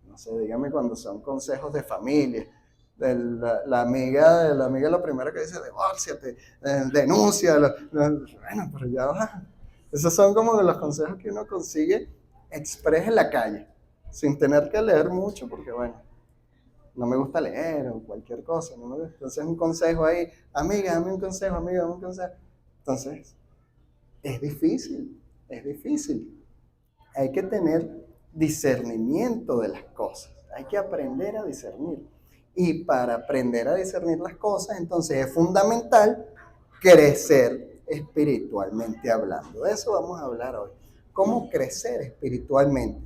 no sé, dígame cuando son consejos de familia, la amiga lo primero que dice, divórciate, denuncia, bueno, pero ya va. Esos son como los consejos que uno consigue express en la calle, sin tener que leer mucho, porque bueno, no me gusta leer o cualquier cosa, ¿no? Entonces un consejo ahí, amiga, dame un consejo, amiga, dame un consejo. Entonces, es difícil, es difícil. Hay que tener discernimiento de las cosas, hay que aprender a discernir. Y para aprender a discernir las cosas, entonces es fundamental crecer espiritualmente hablando. De eso vamos a hablar hoy. ¿Cómo crecer espiritualmente?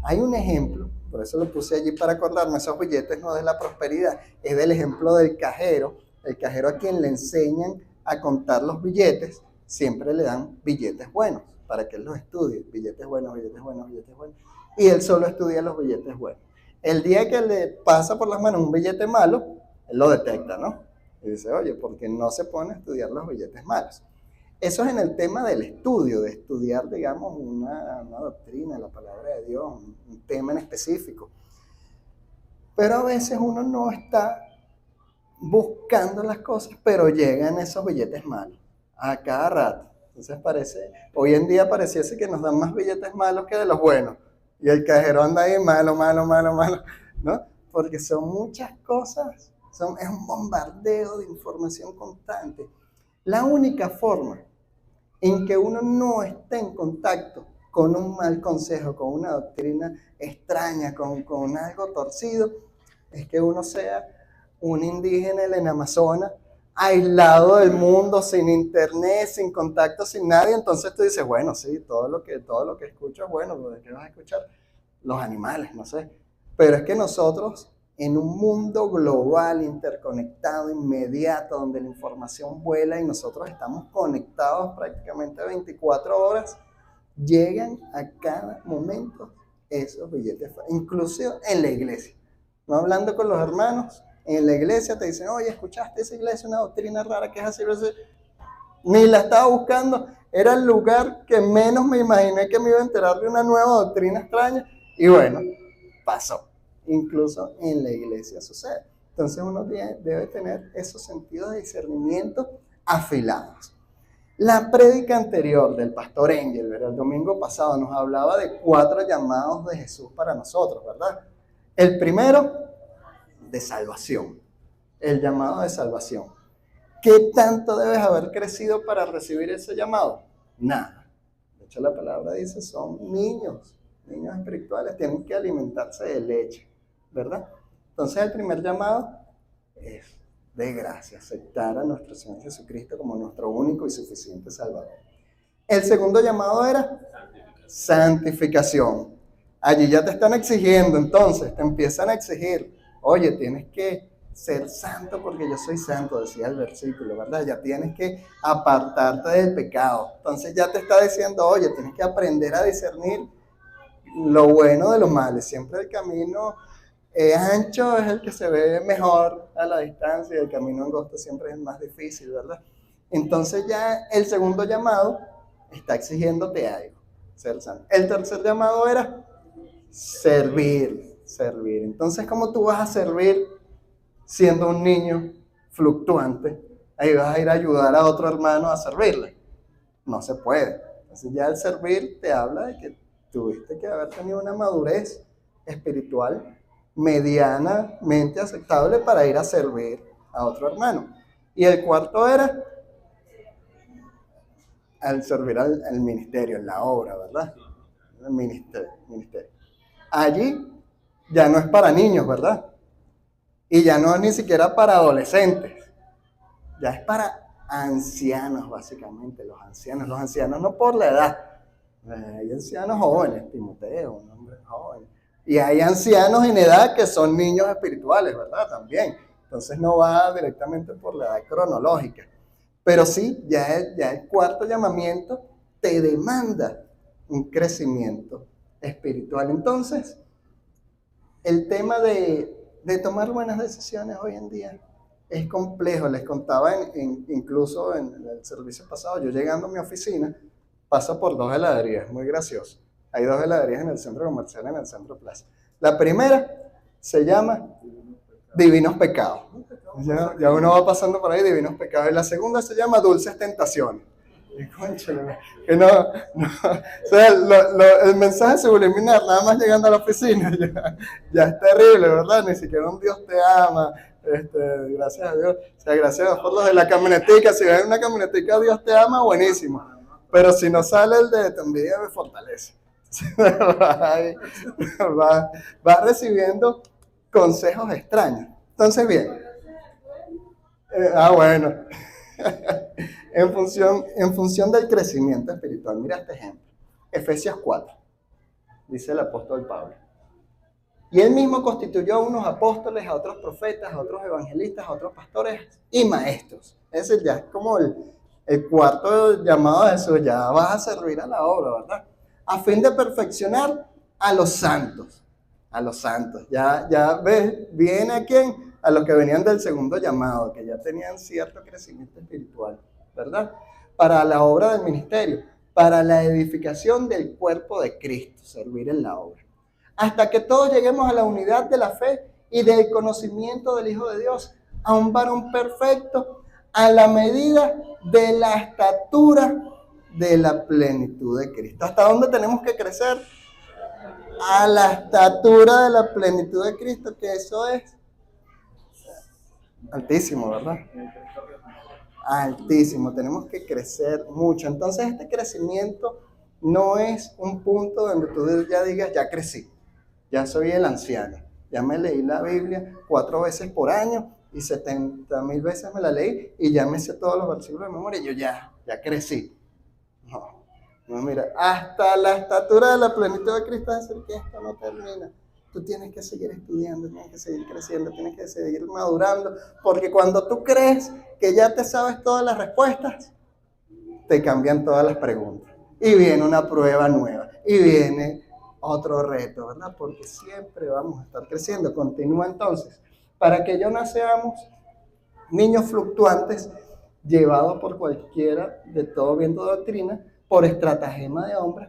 Hay un ejemplo, por eso lo puse allí para acordarme, esos billetes no de la prosperidad, es del ejemplo del cajero. El cajero a quien le enseñan a contar los billetes, siempre le dan billetes buenos para que él los estudie, billetes buenos, billetes buenos, billetes buenos, y él solo estudia los billetes buenos. El día que le pasa por las manos un billete malo, él lo detecta, ¿no? Y dice, oye, ¿por qué no se pone a estudiar los billetes malos? Eso es en el tema del estudio, de estudiar, digamos, una doctrina, la palabra de Dios, un tema en específico. Pero a veces uno no está buscando las cosas, pero llegan esos billetes malos a cada rato. Entonces hoy en día pareciese que nos dan más billetes malos que de los buenos. Y el cajero anda ahí malo, malo, malo, malo, ¿no? Porque son muchas cosas, es un bombardeo de información constante. La única forma en que uno no esté en contacto con un mal consejo, con una doctrina extraña, con algo torcido, es que uno sea un indígena en Amazonas, aislado del mundo, sin internet, sin contacto, sin nadie. Entonces tú dices, bueno, sí, todo lo que escucho es bueno, ¿de qué vas a escuchar? Los animales, no sé. Pero es que nosotros, en un mundo global, interconectado, inmediato, donde la información vuela y nosotros estamos conectados prácticamente 24 horas, llegan a cada momento esos billetes, incluso en la iglesia. No hablando con los hermanos, en la iglesia te dicen, oye, ¿escuchaste esa iglesia? Una doctrina rara que es así, ni la estaba buscando, era el lugar que menos me imaginé que me iba a enterar de una nueva doctrina extraña, y bueno, pasó. Incluso en la iglesia sucede. Entonces uno debe tener esos sentidos de discernimiento afilados. La prédica anterior del pastor Engel, el domingo pasado, nos hablaba de 4 llamados de Jesús para nosotros, ¿verdad? El primero, de salvación. El llamado de salvación. ¿Qué tanto debes haber crecido para recibir ese llamado? Nada. De hecho, la palabra dice, son niños espirituales, tienen que alimentarse de leche, ¿verdad? Entonces, el primer llamado es de gracia, aceptar a nuestro Señor Jesucristo como nuestro único y suficiente Salvador. El segundo llamado era santificación. Allí ya te están exigiendo, entonces te empiezan a exigir, oye, tienes que ser santo porque yo soy santo, decía el versículo, ¿verdad? Ya tienes que apartarte del pecado. Entonces ya te está diciendo, oye, tienes que aprender a discernir lo bueno de lo malo. Siempre el camino ancho es el que se ve mejor a la distancia y el camino angosto siempre es el más difícil, ¿verdad? Entonces ya el segundo llamado está exigiéndote algo, ser santo. El tercer llamado era servir. Entonces, ¿cómo tú vas a servir siendo un niño fluctuante? Ahí vas a ir a ayudar a otro hermano a servirle. No se puede. Entonces ya el servir te habla de que tuviste que haber tenido una madurez espiritual medianamente aceptable para ir a servir a otro hermano. Y el cuarto era al servir al ministerio, en la obra, ¿verdad? El ministerio. Allí ya no es para niños, ¿verdad? Y ya no es ni siquiera para adolescentes. Ya es para ancianos, básicamente, los ancianos no por la edad. Hay ancianos jóvenes, Timoteo, un hombre joven. Y hay ancianos en edad que son niños espirituales, ¿verdad? También. Entonces no va directamente por la edad cronológica. Pero sí, ya el cuarto llamamiento te demanda un crecimiento espiritual. Entonces, el tema de tomar buenas decisiones hoy en día es complejo. Les contaba incluso en el servicio pasado, yo llegando a mi oficina, paso por 2 heladerías, muy gracioso. Hay 2 heladerías en el centro comercial, en el centro plaza. La primera se llama Divinos Pecados. Ya uno va pasando por ahí, Divinos Pecados. Y la segunda se llama Dulces Tentaciones. Y cónchale, que no, o sea, el mensaje subliminal, nada más llegando a la oficina, ya es terrible, ¿verdad? Ni siquiera un Dios te ama, gracias a Dios, o sea, gracias a Dios por los de la camionetica, si ves una camionetica, Dios te ama, buenísimo, pero si no sale el de tu envidia me fortalece, va recibiendo consejos extraños. Entonces, bien, bueno. En función del crecimiento espiritual. Mira este ejemplo. Efesios 4, dice el apóstol Pablo. Y él mismo constituyó a unos apóstoles, a otros profetas, a otros evangelistas, a otros pastores y maestros. Es decir, ya es como el cuarto llamado de Jesús. Ya vas a servir a la obra, ¿verdad? A fin de perfeccionar a los santos. A los santos. Ya ves, viene a quién, a los que venían del segundo llamado, que ya tenían cierto crecimiento espiritual, ¿verdad? Para la obra del ministerio, para la edificación del cuerpo de Cristo, servir en la obra. Hasta que todos lleguemos a la unidad de la fe y del conocimiento del Hijo de Dios, a un varón perfecto, a la medida de la estatura de la plenitud de Cristo. ¿Hasta dónde tenemos que crecer? A la estatura de la plenitud de Cristo, que eso es altísimo, ¿verdad? Altísimo, tenemos que crecer mucho. Entonces este crecimiento no es un punto donde tú ya digas, ya crecí, ya soy el anciano, ya me leí la Biblia 4 veces por año y 70,000 veces me la leí y ya me sé todos los versículos de memoria y yo ya crecí. No, mira, hasta la estatura de la plenitud de Cristo, es decir, que esto no termina. Tú tienes que seguir estudiando, tienes que seguir creciendo, tienes que seguir madurando, porque cuando tú crees que ya te sabes todas las respuestas, te cambian todas las preguntas. Y viene una prueba nueva, y viene otro reto, ¿verdad? Porque siempre vamos a estar creciendo. Continúa entonces. Para que no seamos niños fluctuantes, llevados por cualquiera de todo viento de doctrina, por estratagema de hombres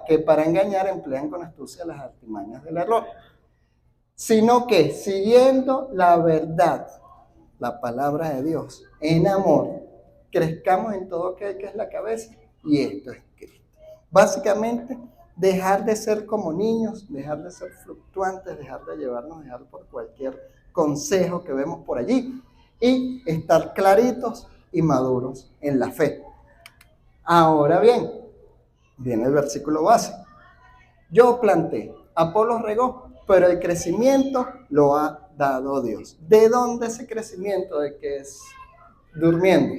que para engañar emplean con astucia las artimañas del error, sino que siguiendo la verdad, la palabra de Dios, en amor, crezcamos en todo aquel que es la cabeza, y esto es Cristo. Básicamente, dejar de ser como niños, dejar de ser fluctuantes, dejar de llevarnos por cualquier consejo que vemos por allí, y estar claritos y maduros en la fe. Ahora bien, viene el versículo base. Yo planté, Apolos regó, pero el crecimiento lo ha dado Dios. ¿De dónde ese crecimiento? De que es durmiendo.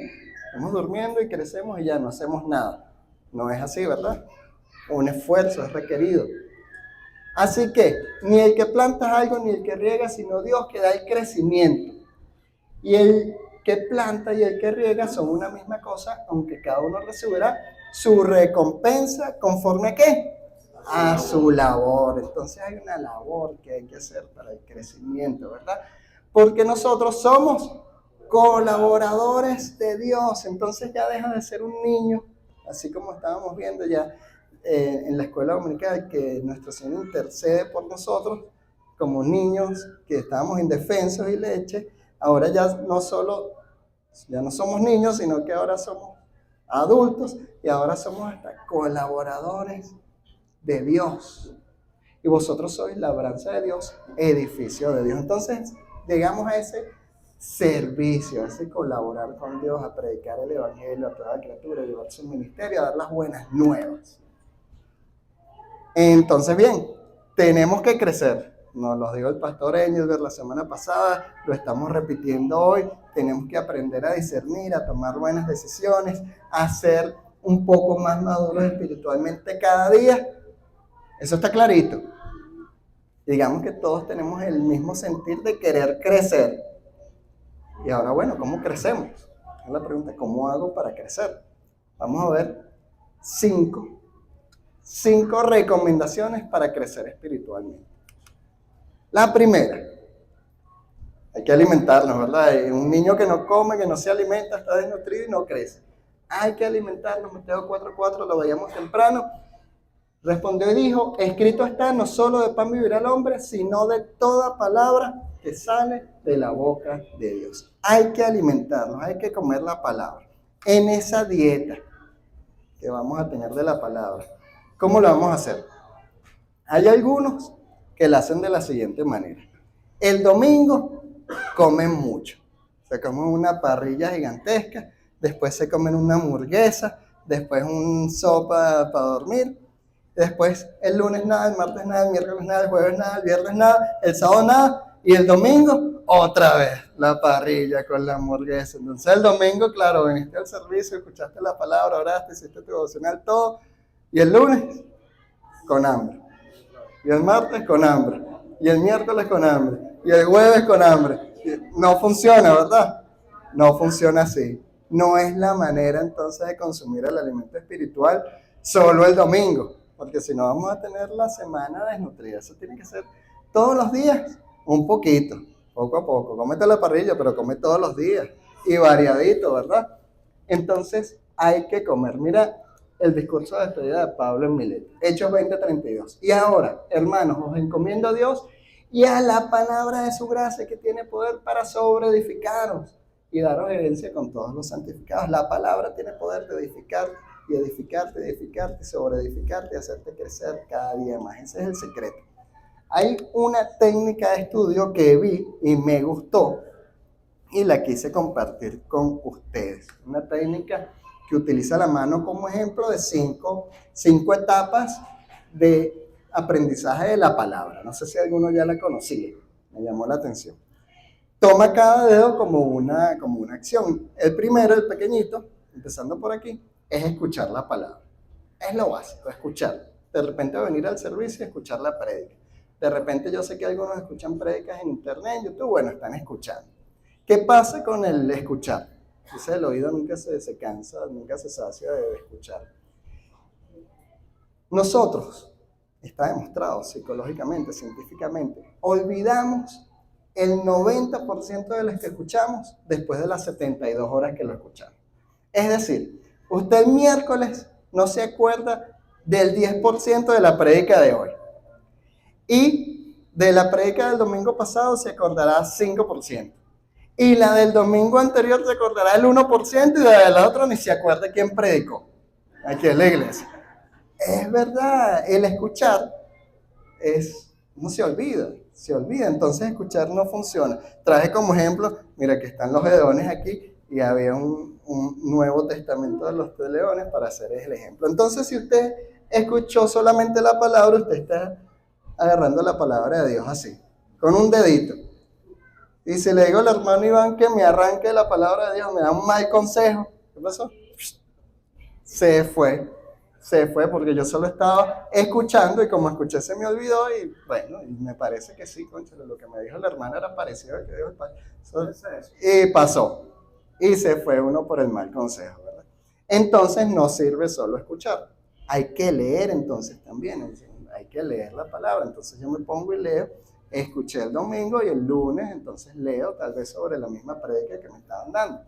Estamos durmiendo y crecemos y ya no hacemos nada. No es así, ¿verdad? Un esfuerzo es requerido. Así que ni el que planta algo ni el que riega, sino Dios que da el crecimiento. Y el que planta y el que riega son una misma cosa, aunque cada uno recibirá su recompensa conforme a ¿qué? A su labor. Entonces hay una labor que hay que hacer para el crecimiento, ¿verdad? Porque nosotros somos colaboradores de Dios. Entonces ya deja de ser un niño, así como estábamos viendo ya en la escuela dominical, que nuestro Señor intercede por nosotros como niños que estábamos indefensos y leche. Ahora ya no somos niños, sino que ahora somos adultos y ahora somos hasta colaboradores de Dios. Y vosotros sois labranza de Dios, edificio de Dios. Entonces llegamos a ese servicio, a ese colaborar con Dios, a predicar el evangelio a toda criatura, a llevar su ministerio, a dar las buenas nuevas. Entonces bien, tenemos que crecer. Nos lo dijo el pastor Engelbert la semana pasada, lo estamos repitiendo hoy. Tenemos que aprender a discernir, a tomar buenas decisiones, a ser un poco más maduros espiritualmente cada día. Eso está clarito. Digamos que todos tenemos el mismo sentir de querer crecer. Y ahora, bueno, ¿cómo crecemos? Es la pregunta, ¿cómo hago para crecer? Vamos a ver 5 recomendaciones para crecer espiritualmente. La primera, hay que alimentarnos, ¿verdad? Un niño que no come, que no se alimenta, está desnutrido y no crece. Hay que alimentarnos, Mateo 4:4, lo veíamos temprano. Respondió y dijo, escrito está, no solo de pan vivirá el hombre, sino de toda palabra que sale de la boca de Dios. Hay que alimentarnos, hay que comer la palabra. En esa dieta que vamos a tener de la palabra, ¿cómo lo vamos a hacer? Hay algunos que la hacen de la siguiente manera. El domingo comen mucho. Se comen una parrilla gigantesca, después se comen una hamburguesa, después un sopa para dormir, después el lunes nada, el martes nada, el miércoles nada, el jueves nada, el viernes nada, el sábado nada, y el domingo otra vez la parrilla con la hamburguesa. Entonces el domingo, claro, viniste al servicio, escuchaste la palabra, oraste, hiciste tu devocional, todo, y el lunes con hambre, y el martes con hambre, y el miércoles con hambre, y el jueves con hambre. No funciona, ¿verdad? No funciona así. No es la manera entonces de consumir el alimento espiritual solo el domingo, porque si no vamos a tener la semana desnutrida. Eso tiene que ser todos los días, un poquito, poco a poco. Cómete la parrilla, pero come todos los días y variadito, ¿verdad? Entonces hay que comer. Mira el discurso de despedida de Pablo en Mileto, Hechos 20:32. Y ahora, hermanos, os encomiendo a Dios y a la palabra de su gracia que tiene poder para sobreedificaros y daros herencia con todos los santificados. La palabra tiene poder de edificar y edificarte, edificarte, sobreedificarte y hacerte crecer cada día más. Ese es el secreto. Hay una técnica de estudio que vi y me gustó y la quise compartir con ustedes. Una técnica que utiliza la mano como ejemplo de cinco etapas de aprendizaje de la palabra. No sé si alguno ya la conocía, me llamó la atención. Toma cada dedo como una acción. El primero, el pequeñito, empezando por aquí, es escuchar la palabra. Es lo básico, escuchar. De repente venir al servicio y escuchar la prédica. De repente yo sé que algunos escuchan prédicas en internet, en YouTube, bueno, están escuchando. ¿Qué pasa con el escuchar? Dice, el oído nunca se cansa, nunca se sacia de escuchar. Nosotros, está demostrado psicológicamente, científicamente, olvidamos el 90% de los que escuchamos después de las 72 horas que lo escuchamos. Es decir, usted el miércoles no se acuerda del 10% de la prédica de hoy. Y de la prédica del domingo pasado se acordará 5%. Y la del domingo anterior se acordará el 1% y de la otra ni se acuerda quién predicó aquí en la iglesia. Es verdad, el escuchar no se olvida, entonces escuchar no funciona. Traje como ejemplo, mira que están los leones aquí y había un Nuevo Testamento de los leones para hacer el ejemplo. Entonces si usted escuchó solamente la palabra, usted está agarrando la palabra de Dios así, con un dedito. Y si le digo al hermano Iván que me arranque la palabra de Dios, me da un mal consejo. ¿Qué pasó? Se fue porque yo solo estaba escuchando y como escuché se me olvidó y bueno, y me parece que sí, conchale, lo que me dijo la hermana era parecido al que dijo el padre. Y pasó. Y se fue uno por el mal consejo, ¿verdad? Entonces no sirve solo escuchar. Hay que leer entonces también, hay que leer la palabra. Entonces yo me pongo y leo. Escuché el domingo y el lunes, entonces leo tal vez sobre la misma prédica que me estaban dando.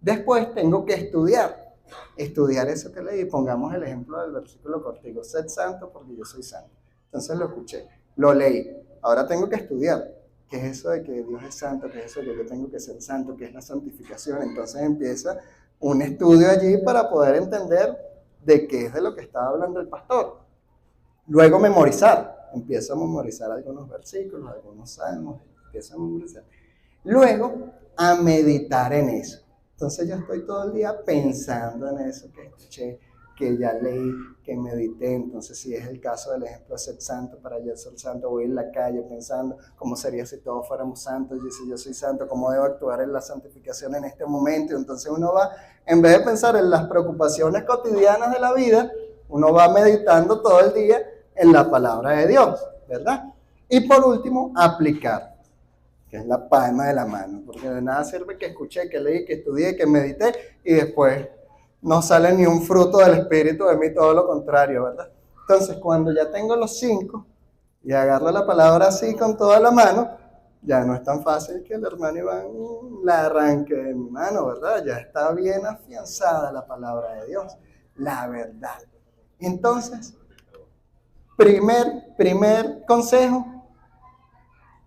Después tengo que estudiar eso que leí. Pongamos el ejemplo del versículo cortico, sed santo porque yo soy santo. Entonces lo escuché, lo leí. Ahora tengo que estudiar. ¿Qué es eso de que Dios es santo? ¿Qué es eso de que yo tengo que ser santo? ¿Qué es la santificación? Entonces empieza un estudio allí para poder entender de qué es de lo que estaba hablando el pastor. Luego memorizar. Empiezo a memorizar algunos versículos, algunos salmos, empiezo a memorizar. Luego, a meditar en eso. Entonces yo estoy todo el día pensando en eso que escuché, que ya leí, que medité. Entonces si es el caso del ejemplo de ser santo, para yo ser santo voy en la calle pensando cómo sería si todos fuéramos santos, y si yo soy santo, cómo debo actuar en la santificación en este momento. Entonces uno va, en vez de pensar en las preocupaciones cotidianas de la vida, uno va meditando todo el día en la palabra de Dios, ¿verdad? Y por último, aplicar, que es la palma de la mano, porque de nada sirve que escuché, que leí, que estudié, que medité y después no sale ni un fruto del Espíritu de mí, todo lo contrario, ¿verdad? Entonces, cuando ya tengo los 5 y agarro la palabra así con toda la mano, ya no es tan fácil que el hermano Iván la arranque de mi mano, ¿verdad? Ya está bien afianzada la palabra de Dios, la verdad. Entonces, Primer consejo,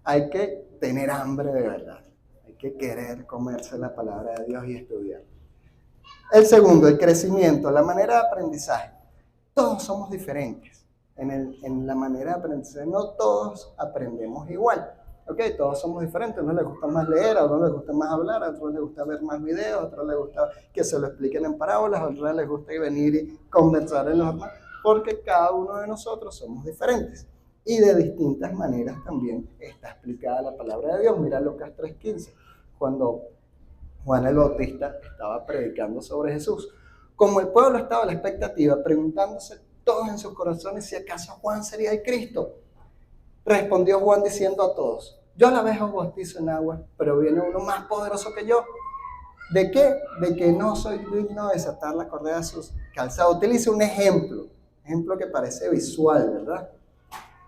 hay que tener hambre de verdad. Hay que querer comerse la palabra de Dios y estudiar. El segundo, el crecimiento, la manera de aprendizaje. Todos somos diferentes en la manera de aprendizaje. No todos aprendemos igual. ¿Ok? Todos somos diferentes. A uno le gusta más leer, a uno le gusta más hablar, a otros le gusta ver más videos, a otros le gusta que se lo expliquen en parábolas, a otros les gusta venir y conversar en los demás, porque cada uno de nosotros somos diferentes. Y de distintas maneras también está explicada la palabra de Dios. Mira Lucas 3:15, cuando Juan el Bautista estaba predicando sobre Jesús. Como el pueblo estaba a la expectativa, preguntándose todos en sus corazones si acaso Juan sería el Cristo, respondió Juan diciendo a todos: yo a la vez os bautizo en agua, pero viene uno más poderoso que yo. ¿De qué? De que no soy digno de desatar la correa de sus calzados. Utiliza un ejemplo que parece visual, ¿verdad?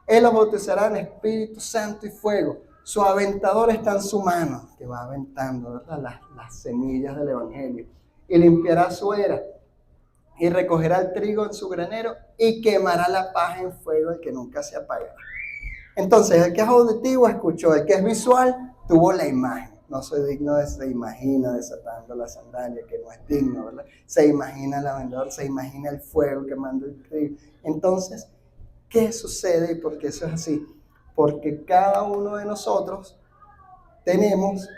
Él los bautizará en Espíritu Santo y fuego. Su aventador está en su mano, que va aventando, ¿verdad? Las semillas del Evangelio. Y limpiará su era, y recogerá el trigo en su granero, y quemará la paja en fuego, el que nunca se apagará. Entonces, el que es auditivo escuchó, el que es visual tuvo la imagen. No soy digno se imagina desatando la sandalia, que no es digno, ¿verdad? Se imagina el aventador, se imagina el fuego quemando el trigo. Entonces, ¿qué sucede y por qué eso es así? Porque cada uno de nosotros tenemos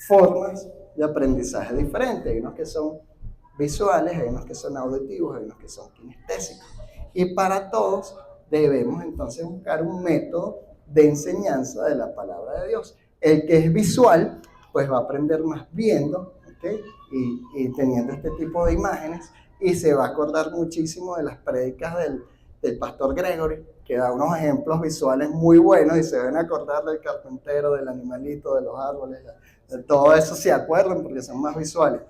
formas de aprendizaje diferentes. Hay unos que son visuales, hay unos que son auditivos, hay unos que son kinestésicos. Y para todos debemos entonces buscar un método de enseñanza de la palabra de Dios. El que es visual, pues va a aprender más viendo, ¿okay? y teniendo este tipo de imágenes, y se va a acordar muchísimo de las prédicas del pastor Gregory, que da unos ejemplos visuales muy buenos, y se deben acordar del carpintero, del animalito, de los árboles, de todo eso se acuerdan porque son más visuales.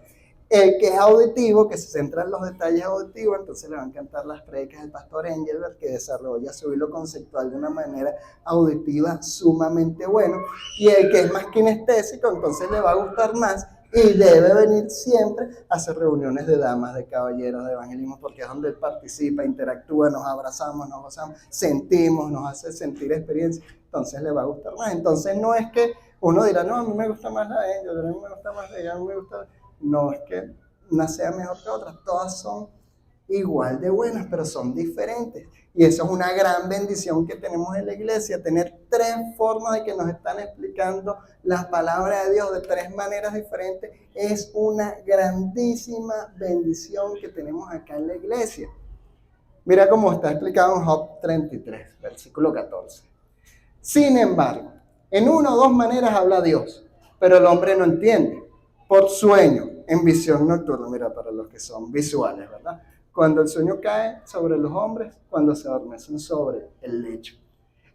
El que es auditivo, que se centra en los detalles auditivos, entonces le van a encantar las prédicas del pastor Engelbert, que desarrolla su hilo conceptual de una manera auditiva sumamente bueno. Y el que es más kinestésico, entonces le va a gustar más, y debe venir siempre a hacer reuniones de damas, de caballeros, de evangelismo, porque es donde él participa, interactúa, nos abrazamos, nos gozamos, sentimos, nos hace sentir experiencia, entonces le va a gustar más. Entonces no es que uno dirá, no, a mí me gusta más la de ellos, a mí me gusta más de ella, a mí me gusta... No es que una sea mejor que otra, todas son igual de buenas, pero son diferentes. Y eso es una gran bendición que tenemos en la iglesia, tener tres formas de que nos están explicando la palabra de Dios de tres maneras diferentes. Es una grandísima bendición que tenemos acá en la iglesia. Mira cómo está explicado en Job 33, versículo 14. Sin embargo, en una o dos maneras habla Dios, pero el hombre no entiende. Por sueño, en visión nocturna, mira, para los que son visuales, ¿verdad? Cuando el sueño cae sobre los hombres, cuando se adormecen sobre el lecho.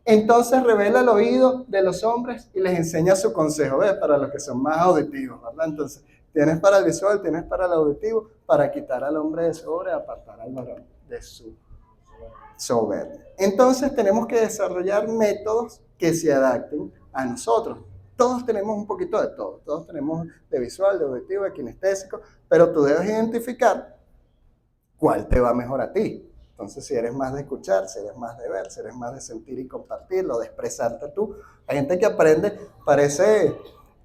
Entonces revela el oído de los hombres y les enseña su consejo, ¿ves? Para los que son más auditivos, ¿verdad? Entonces, tienes para el visual, tienes para el auditivo, para quitar al hombre de su obra y apartar al varón de su soberbia. Entonces, tenemos que desarrollar métodos que se adapten a nosotros. Todos tenemos un poquito de todo, todos tenemos de visual, de auditivo, de kinestésico, pero tú debes identificar cuál te va mejor a ti. Entonces, si eres más de escuchar, si eres más de ver, si eres más de sentir y compartirlo, de expresarte tú. Hay gente que aprende, parece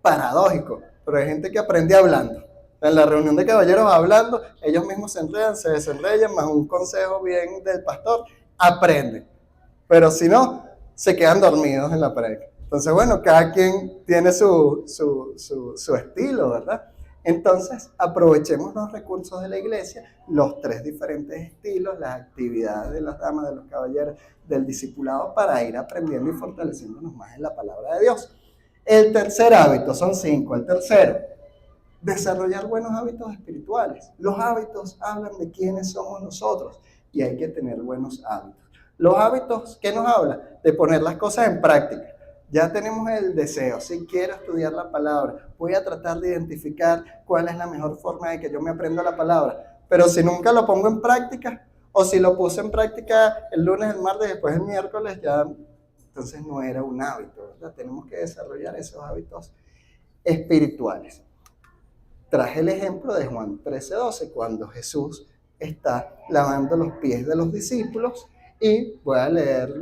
paradójico, pero hay gente que aprende hablando. En la reunión de caballeros hablando, ellos mismos se enredan, se desenredan, más un consejo bien del pastor, aprenden. Pero si no, se quedan dormidos en la prédica. Entonces, bueno, cada quien tiene su estilo, ¿verdad? Entonces, aprovechemos los recursos de la iglesia, los tres diferentes estilos, las actividades de las damas, de los caballeros, del discipulado, para ir aprendiendo y fortaleciéndonos más en la palabra de Dios. El tercer hábito, son 5, el tercero, desarrollar buenos hábitos espirituales. Los hábitos hablan de quiénes somos nosotros y hay que tener buenos hábitos. Los hábitos, ¿qué nos habla? De poner las cosas en práctica. Ya tenemos el deseo, si quiero estudiar la palabra, voy a tratar de identificar cuál es la mejor forma de que yo me aprenda la palabra. Pero si nunca lo pongo en práctica, o si lo puse en práctica el lunes, el martes, después el miércoles, ya entonces no era un hábito, ¿verdad? Tenemos que desarrollar esos hábitos espirituales. Traje el ejemplo de Juan 13:12, cuando Jesús está lavando los pies de los discípulos Y voy a leer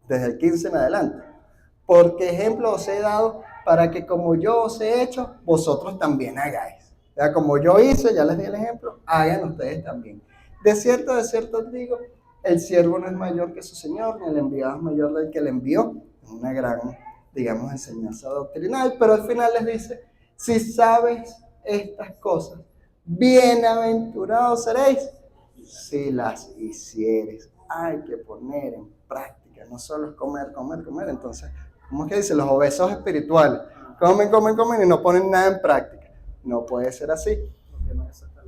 desde el 15 en adelante. Porque ejemplo os he dado para que como yo os he hecho, vosotros también hagáis. O sea, como yo hice, ya les di el ejemplo, hagan ustedes también. De cierto os digo, el siervo no es mayor que su señor, ni el enviado es mayor del que le envió. Es una gran, digamos, enseñanza doctrinal, pero al final les dice, si sabes estas cosas, bienaventurados seréis si las hicieres. Hay que poner en práctica, no solo es comer, comer, comer. Entonces, ¿cómo es que dice? Los obesos espirituales, comen, comen, comen y no ponen nada en práctica. No puede ser así.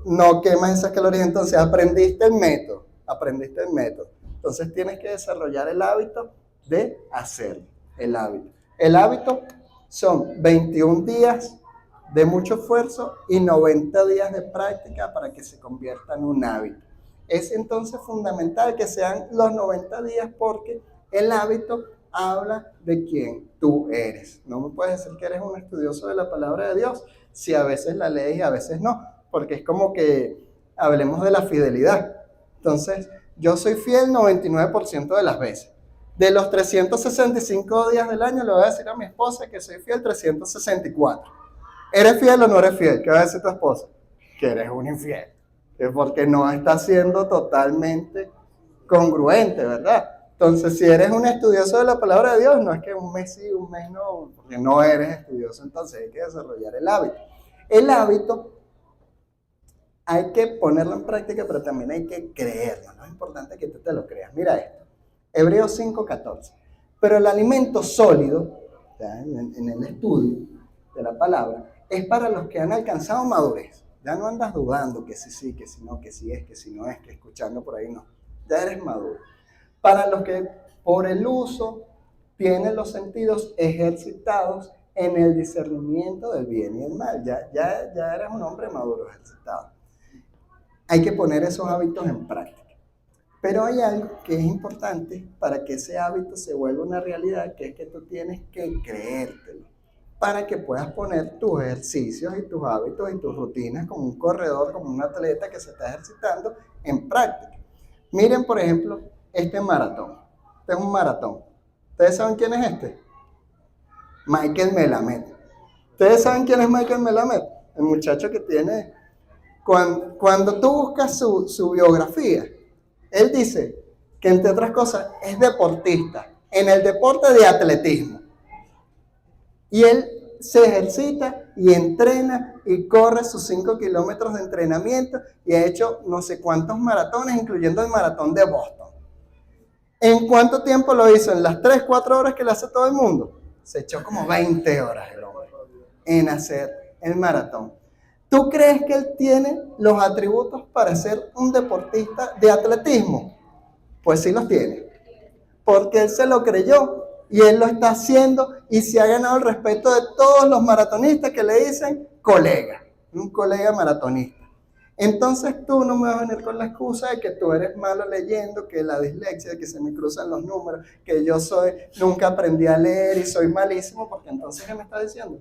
No quemas esas calorías. Entonces, aprendiste el método. Entonces, tienes que desarrollar el hábito de hacerlo. El hábito son 21 días de mucho esfuerzo y 90 días de práctica para que se convierta en un hábito. Es entonces fundamental que sean los 90 días porque el hábito habla de quién tú eres. No me puedes decir que eres un estudioso de la palabra de Dios si a veces la lees y a veces no, porque es como que hablemos de la fidelidad. Entonces, yo soy fiel 99% de las veces. De los 365 días del año le voy a decir a mi esposa que soy fiel 364. ¿Eres fiel o no eres fiel? ¿Qué va a decir tu esposa? Que eres un infiel. Es porque no está siendo totalmente congruente, ¿verdad? Entonces, si eres un estudioso de la palabra de Dios, no es que un mes sí, un mes no, porque no eres estudioso, entonces hay que desarrollar el hábito. El hábito hay que ponerlo en práctica, pero también hay que creerlo, ¿no? Es importante que tú te lo creas. Mira esto, Hebreos 5:14. Pero el alimento sólido, ¿ya? En el estudio de la palabra, es para los que han alcanzado madurez. Ya no andas dudando que sí, que si no, que si es, que si no es, que escuchando por ahí no. Ya eres maduro. Para los que por el uso tienen los sentidos ejercitados en el discernimiento del bien y el mal. Ya eres un hombre maduro, ejercitado. Hay que poner esos hábitos en práctica. Pero hay algo que es importante para que ese hábito se vuelva una realidad, que es que tú tienes que creértelo, para que puedas poner tus ejercicios y tus hábitos y tus rutinas como un corredor, como un atleta que se está ejercitando en práctica. Miren, por ejemplo, este maratón. Este es un maratón. ¿Ustedes saben quién es este? Michael Melamed. ¿Ustedes saben quién es Michael Melamed? El muchacho que tiene... Cuando tú buscas su biografía, él dice que, entre otras cosas, es deportista en el deporte de atletismo. Y él se ejercita y entrena y corre sus 5 kilómetros de entrenamiento y ha hecho no sé cuántos maratones, incluyendo el maratón de Boston. ¿En cuánto tiempo lo hizo? En las 3, 4 horas que le hace todo el mundo. Se echó como 20 horas el hombre en hacer el maratón. ¿Tú crees que él tiene los atributos para ser un deportista de atletismo? Pues sí los tiene, porque él se lo creyó y él lo está haciendo y se ha ganado el respeto de todos los maratonistas que le dicen colega, un colega maratonista. Entonces tú no me vas a venir con la excusa de que tú eres malo leyendo, que la dislexia, que se me cruzan los números, que yo nunca aprendí a leer y soy malísimo, porque entonces ¿qué me estás diciendo?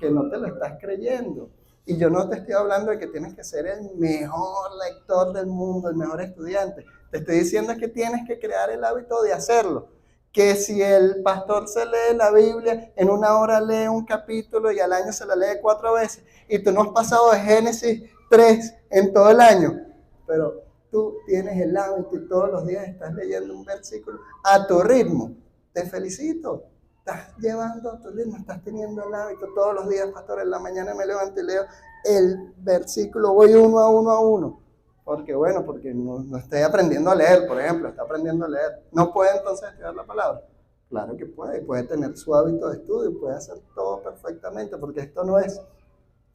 Que no te lo estás creyendo. Y yo no te estoy hablando de que tienes que ser el mejor lector del mundo, el mejor estudiante. Te estoy diciendo que tienes que crear el hábito de hacerlo. Que si el pastor se lee la Biblia, en una hora lee un capítulo y al año se la lee 4 veces, y tú no has pasado de Génesis 3 en todo el año, pero tú tienes el hábito y todos los días estás leyendo un versículo a tu ritmo. Te felicito. Estás llevando a tu ritmo, estás teniendo el hábito todos los días, pastor. En la mañana me levanto y leo el versículo, voy uno a uno. Porque no estoy aprendiendo a leer, por ejemplo, está aprendiendo a leer. ¿No puede entonces estudiar la palabra? Claro que puede tener su hábito de estudio, puede hacer todo perfectamente, porque esto no es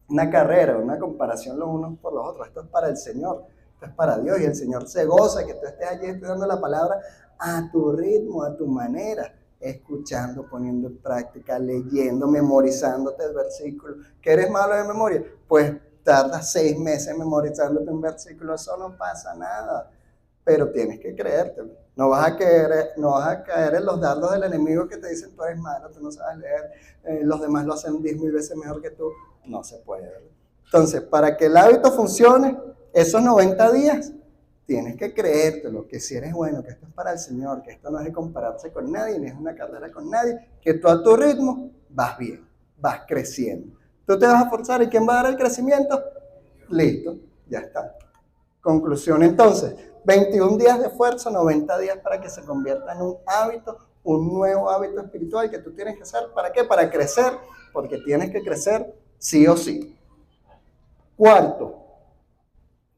una carrera, una comparación los unos por los otros. Esto es para el Señor, esto es para Dios, y el Señor se goza que tú estés allí estudiando la palabra a tu ritmo, a tu manera, escuchando, poniendo en práctica, leyendo, memorizándote el versículo. ¿Que eres malo de memoria? Pues tardas 6 meses memorizándote un versículo, eso no pasa nada, pero tienes que creértelo. No vas a caer en los dardos del enemigo que te dicen tú eres malo, tú no sabes leer, los demás lo hacen 10,000 veces mejor que tú. No se puede, ¿verdad? Entonces, para que el hábito funcione, esos 90 días tienes que creértelo, que si eres bueno, que esto es para el Señor, que esto no es de compararse con nadie, ni es una carrera con nadie, que tú a tu ritmo vas bien, vas creciendo. Tú te vas a forzar, ¿y quién va a dar el crecimiento? Listo, ya está. Conclusión entonces, 21 días de esfuerzo, 90 días para que se convierta en un hábito, un nuevo hábito espiritual que tú tienes que hacer. ¿Para qué? Para crecer, porque tienes que crecer sí o sí. Cuarto,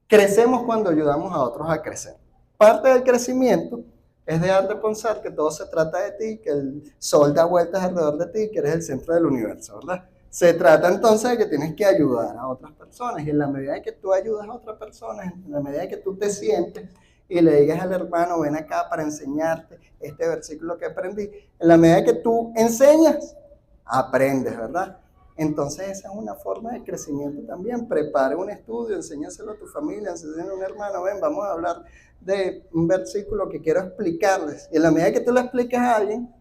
crecemos cuando ayudamos a otros a crecer. Parte del crecimiento es dejar de pensar que todo se trata de ti, que el sol da vueltas alrededor de ti, que eres el centro del universo, ¿verdad? Se trata entonces de que tienes que ayudar a otras personas, y en la medida de que tú ayudas a otras personas, en la medida de que tú te sientes y le digas al hermano, ven acá para enseñarte este versículo que aprendí, en la medida de que tú enseñas, aprendes, ¿verdad? Entonces esa es una forma de crecimiento también. Prepara un estudio, enséñaselo a tu familia, enséñaselo a un hermano, ven, vamos a hablar de un versículo que quiero explicarles. Y en la medida que tú lo expliques a alguien,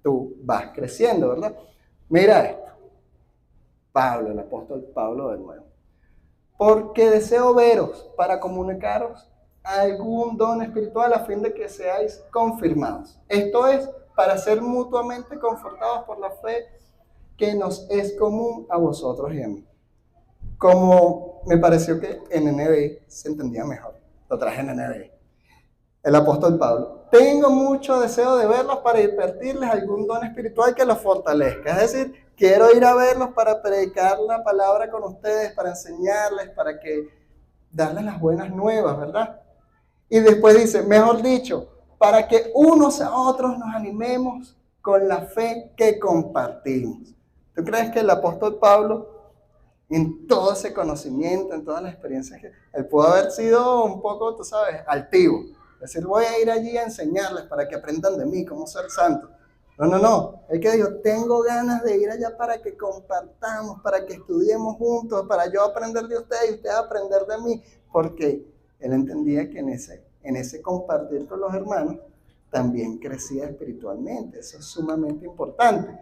tú vas creciendo, ¿verdad? Mira esto. Pablo, el apóstol Pablo de nuevo. Porque deseo veros para comunicaros algún don espiritual a fin de que seáis confirmados. Esto es, para ser mutuamente confortados por la fe que nos es común a vosotros y a mí. Como me pareció que en NBI se entendía mejor, lo traje en NBI. El apóstol Pablo, tengo mucho deseo de verlos para impartirles algún don espiritual que los fortalezca. Es decir, quiero ir a verlos para predicar la palabra con ustedes, para enseñarles, para que darles las buenas nuevas, ¿verdad? Y después dice, mejor dicho, para que unos a otros nos animemos con la fe que compartimos. ¿Tú crees que el apóstol Pablo, en todo ese conocimiento, en todas las experiencias que él pudo haber sido un poco, tú sabes, altivo? Es decir, voy a ir allí a enseñarles para que aprendan de mí cómo ser santo. No. Él que dijo, tengo ganas de ir allá para que compartamos, para que estudiemos juntos, para yo aprender de ustedes y ustedes aprender de mí, porque él entendía que en ese compartir con los hermanos también crecía espiritualmente. Eso es sumamente importante.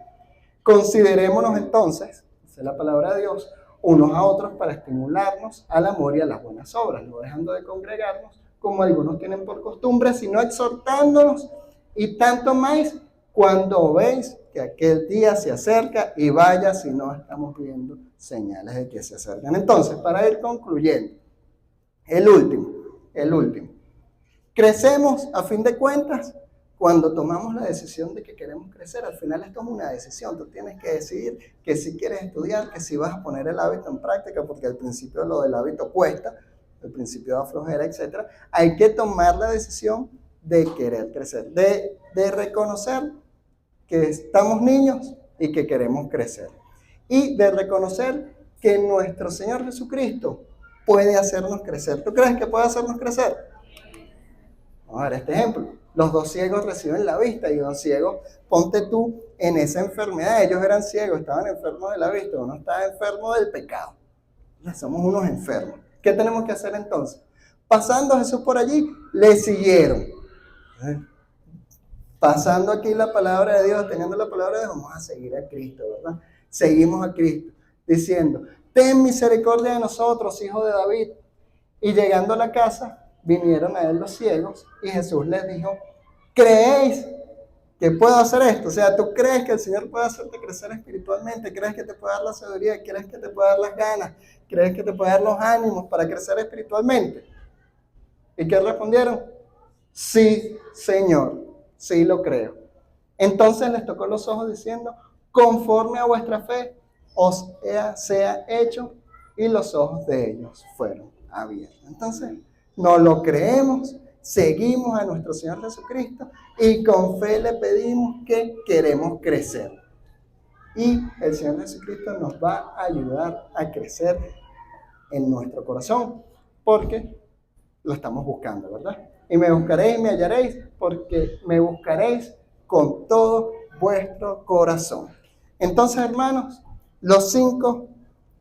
Considerémonos entonces, esa es la palabra de Dios, unos a otros para estimularnos al amor y a las buenas obras, no dejando de congregarnos como algunos tienen por costumbre, sino exhortándonos, y tanto más cuando veis que aquel día se acerca, y vaya si no estamos viendo señales de que se acercan. Entonces, para ir concluyendo, el último. Crecemos a fin de cuentas cuando tomamos la decisión de que queremos crecer. Al final esto es una decisión. Tú tienes que decidir que si quieres estudiar, que si vas a poner el hábito en práctica, porque al principio lo del hábito cuesta, el principio de flojera, etc. Hay que tomar la decisión de querer crecer, de reconocer que estamos niños y que queremos crecer. Y de reconocer que nuestro Señor Jesucristo puede hacernos crecer. ¿Tú crees que puede hacernos crecer? Vamos a ver este ejemplo. Los dos ciegos reciben la vista, y dos ciegos, ponte tú en esa enfermedad. Ellos eran ciegos, estaban enfermos de la vista, uno estaba enfermo del pecado. Somos unos enfermos. ¿Qué tenemos que hacer entonces? Pasando Jesús por allí, le siguieron. Pasando aquí la palabra de Dios, teniendo la palabra de Dios, vamos a seguir a Cristo, ¿verdad? Seguimos a Cristo, diciendo, ten misericordia de nosotros, hijos de David. Y llegando a la casa, vinieron a él los ciegos, y Jesús les dijo, ¿creéis que puedo hacer esto? O sea, ¿tú crees que el Señor puede hacerte crecer espiritualmente? ¿Crees que te puede dar la sabiduría? ¿Crees que te puede dar las ganas? ¿Crees que te puede dar los ánimos para crecer espiritualmente? ¿Y qué respondieron? Sí, Señor, sí lo creo. Entonces les tocó los ojos diciendo, conforme a vuestra fe os sea hecho, y los ojos de ellos fueron abiertos. Entonces, no lo creemos, seguimos a nuestro Señor Jesucristo y con fe le pedimos que queremos crecer. Y el Señor Jesucristo nos va a ayudar a crecer en nuestro corazón, porque lo estamos buscando, ¿verdad? Y me buscaréis y me hallaréis, porque me buscaréis con todo vuestro corazón. Entonces, hermanos, los 5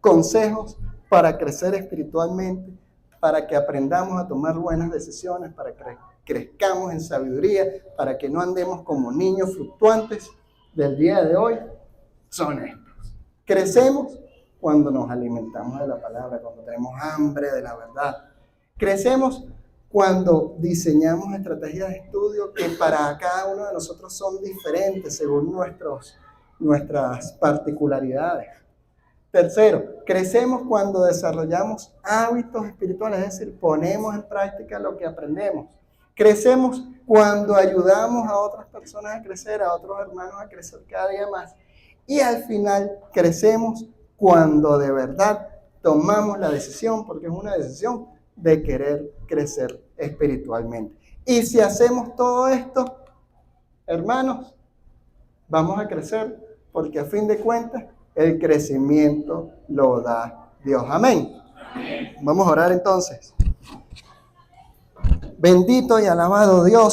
consejos para crecer espiritualmente, para que aprendamos a tomar buenas decisiones, para que crezcamos en sabiduría, para que no andemos como niños fluctuantes del día de hoy, son estos. Crecemos cuando nos alimentamos de la palabra, cuando tenemos hambre de la verdad. Crecemos cuando diseñamos estrategias de estudio que para cada uno de nosotros son diferentes según nuestras particularidades. Tercero, crecemos cuando desarrollamos hábitos espirituales, es decir, ponemos en práctica lo que aprendemos. Crecemos cuando ayudamos a otras personas a crecer, a otros hermanos a crecer cada día más. Y al final crecemos cuando de verdad tomamos la decisión, porque es una decisión de querer crecer espiritualmente. Y si hacemos todo esto, hermanos, vamos a crecer, porque a fin de cuentas el crecimiento lo da Dios. Amén. Amén. Vamos a orar entonces. Bendito y alabado Dios.